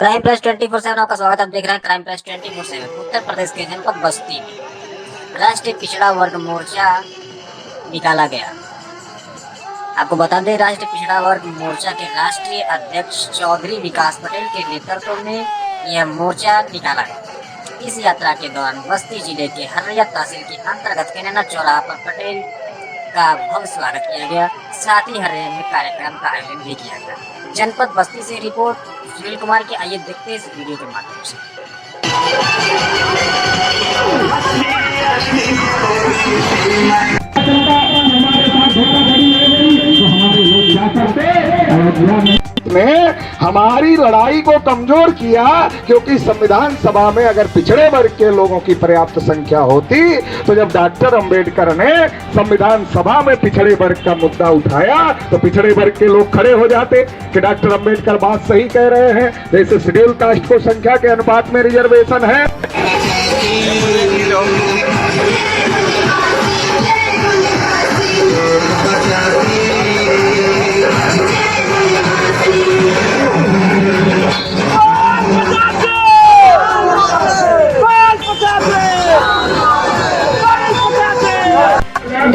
Crime press 24/7 आपका स्वागत। आप देख रहे हैं क्राइम प्रेस 24/7। उत्तर प्रदेश के जनपद बस्ती में राष्ट्रीय पिछड़ा वर्ग मोर्चा निकाला गया। आपको बता दें, राष्ट्रीय पिछड़ा वर्ग मोर्चा के राष्ट्रीय अध्यक्ष चौधरी विकास पटेल के नेतृत्व में यह मोर्चा निकाला गया। इस यात्रा के दौरान बस्ती जिले के हर्रिया तहसील के अंतर्गत केनेना चौराहा पर पटेल का भव्य स्वागत किया गया। साथ ही हर्रिया में कार्यक्रम का आयोजन भी किया गया। जनपद बस्ती से रिपोर्ट सुनील कुमार की। आइए देखते हैं इस वीडियो के माध्यम से। में हमारी लड़ाई को कमजोर किया, क्योंकि संविधान सभा में अगर पिछड़े वर्ग के लोगों की पर्याप्त संख्या होती तो जब डॉक्टर अंबेडकर ने संविधान सभा में पिछड़े वर्ग का मुद्दा उठाया तो पिछड़े वर्ग के लोग खड़े हो जाते कि डॉक्टर अंबेडकर बात सही कह रहे हैं। जैसे शेड्यूल कास्ट को संख्या के अनुपात में रिजर्वेशन है,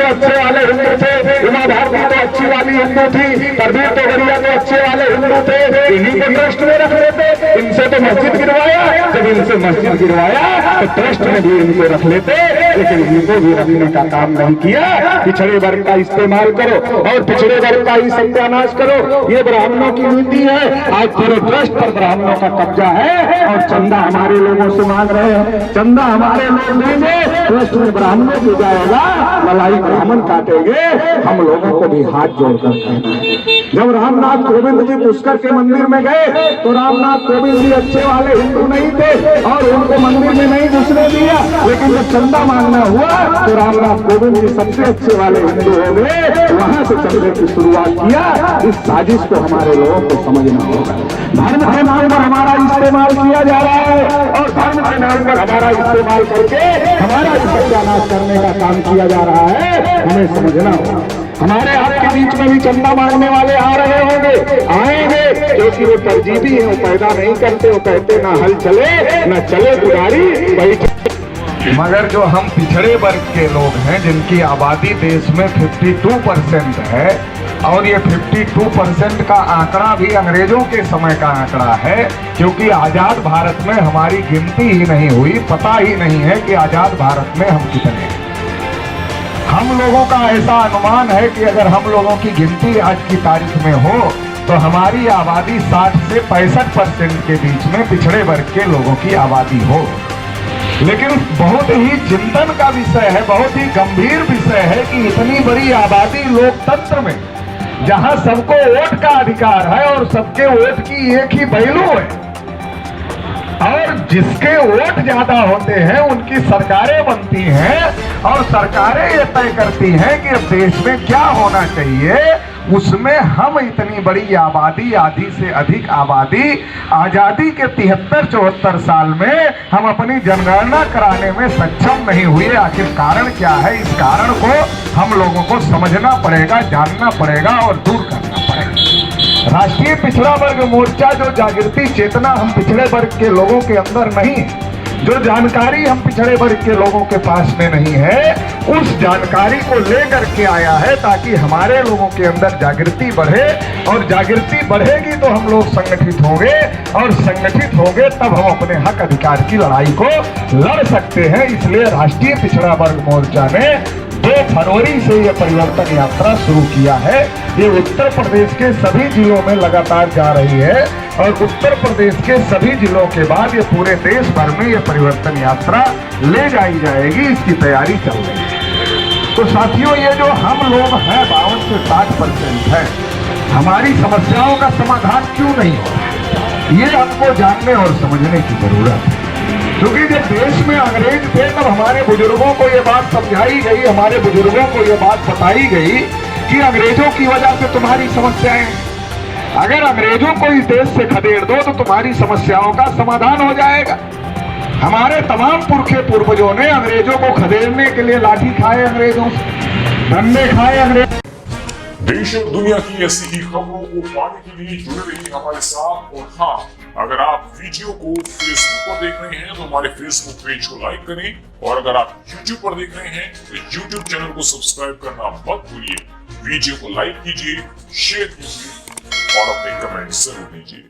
अच्छे वाले हिंदू थे, उमा भारती तो अच्छी वाली हिंदू थी, परवीर तोगड़िया तो अच्छे वाले हिंदू थे, इन्हीं को ट्रस्ट में रख लेते। इनसे तो मस्जिद गिरवाया, जब इनसे मस्जिद गिरवाया तो ट्रस्ट में भी इनको रख लेते, लेकिन इनको भी रखने का काम नहीं किया। पिछड़े वर्ग का इस्तेमाल करो और पिछड़े वर्ग का ही सत्यानाश करो, ये ब्राह्मणों की नीति है। आज पूरे ट्रस्ट पर ब्राह्मणों का कब्जा है और चंदा हमारे लोगों से मांग रहे हैं। चंदा हमारे लोग देंगे, ट्रस्ट में ब्राह्मणों को जाएगा, मलाई ब्राह्मण काटेंगे। हम लोगों को भी हाथ जोड़कर कहना है, जब रामनाथ कोविंद जी पुष्कर के मंदिर में गए तो रामनाथ कोविंद जी अच्छे वाले हिंदू नहीं थे और उनको मंदिर में नहीं घुसने दिया, लेकिन जब चंदा मांगना हुआ तो रामनाथ कोविंद जी सबसे अच्छे वाले हिंदू हो गए, वहां से चंदे की शुरुआत किया। इस साजिश को हमारे लोगों को समझना होगा। धर्म के नाम पर हमारा इस्तेमाल किया जा रहा है और धर्म के नाम पर हमारा इस्तेमाल करके हमारा सत्यानाश करने का काम किया जा रहा है। हमें समझना होगा। हमारे आपके बीच में भी चंदा मांगने वाले आ रहे होंगे, आएंगे, क्योंकि वो तरजीबी है, वो पैदा नहीं करते। वो कहते ना हल चले ना चले गुजारी वही। मगर जो हम पिछड़े वर्ग के लोग हैं, जिनकी आबादी देश में 52% है और ये 52% का आंकड़ा भी अंग्रेजों के समय का आंकड़ा है, क्योंकि आजाद भारत में हमारी गिनती ही नहीं हुई। पता ही नहीं है कि आजाद भारत में हम कितने हैं। हम लोगों का ऐसा अनुमान है कि अगर हम लोगों की गिनती आज की तारीख में हो तो हमारी आबादी 60 से 65% के बीच में पिछड़े वर्ग के लोगों की आबादी हो। लेकिन बहुत ही चिंतन का विषय है, बहुत ही गंभीर विषय है कि इतनी बड़ी आबादी लोकतंत्र में, जहां सबको वोट का अधिकार है और सबके वोट की एक ही पहलू है और जिसके वोट ज्यादा होते हैं उनकी सरकारें बनती हैं और सरकारें ये तय करती हैं कि अब देश में क्या होना चाहिए। उसमें हम इतनी बड़ी आबादी, आधी से अधिक आबादी, आजादी के 73-74 साल में हम अपनी जनगणना कराने में सक्षम नहीं हुए। आखिर कारण क्या है? इस कारण को हम लोगों को समझना पड़ेगा, जानना पड़ेगा और दूर करना पड़ेगा। राष्ट्रीय पिछड़ा वर्ग मोर्चा जो जागृति चेतना हम पिछड़े वर्ग के लोगों के अंदर नहीं, जो जानकारी हम पिछड़े वर्ग के लोगों के पास में नहीं है, उस जानकारी को लेकर के आया है ताकि हमारे लोगों के अंदर जागृति बढ़े और जागृति बढ़ेगी तो हम लोग संगठित होंगे और संगठित होंगे तब हम अपने हक अधिकार की लड़ाई को लड़ सकते हैं। इसलिए राष्ट्रीय पिछड़ा वर्ग मोर्चा ने 2 फरवरी से यह परिवर्तन यात्रा शुरू किया है। ये उत्तर प्रदेश के सभी जिलों में लगातार जा रही है और उत्तर प्रदेश के सभी जिलों के बाद ये पूरे देश भर में ये परिवर्तन यात्रा ले जाई जाएगी। इसकी तैयारी चल रही है। तो साथियों, ये जो हम लोग हैं 52 से 60% है, हमारी समस्याओं का समाधान क्यों नहीं हो रहा, ये हमको जानने और समझने की जरूरत है। क्योंकि जब देश में अंग्रेज थे तब हमारे बुजुर्गों को ये बात समझाई गई, हमारे बुजुर्गों को ये बात बताई गई कि अंग्रेजों की वजह से तुम्हारी समस्याएं, अगर अंग्रेजों को इस देश से खदेड़ दो तो तुम्हारी समस्याओं का समाधान हो जाएगा। हमारे तमाम पुरखे पूर्वजों ने अंग्रेजों को खदेड़ने के लिए लाठी खाए, अंग्रेजों से डंडे खाए अंग्रेज। देश और दुनिया की ऐसी ही खबरों को पाने के लिए जुड़े रहिए हमारे साथ। और हाँ, अगर आप वीडियो को फेसबुक पर देख रहे हैं तो हमारे फेसबुक पेज को लाइक करें, और अगर आप यूट्यूब पर देख रहे हैं तो यूट्यूब चैनल को सब्सक्राइब करना मत भूलिए। वीडियो को लाइक कीजिए, शेयर कीजिए और अपने कमेंट जरूर दीजिए।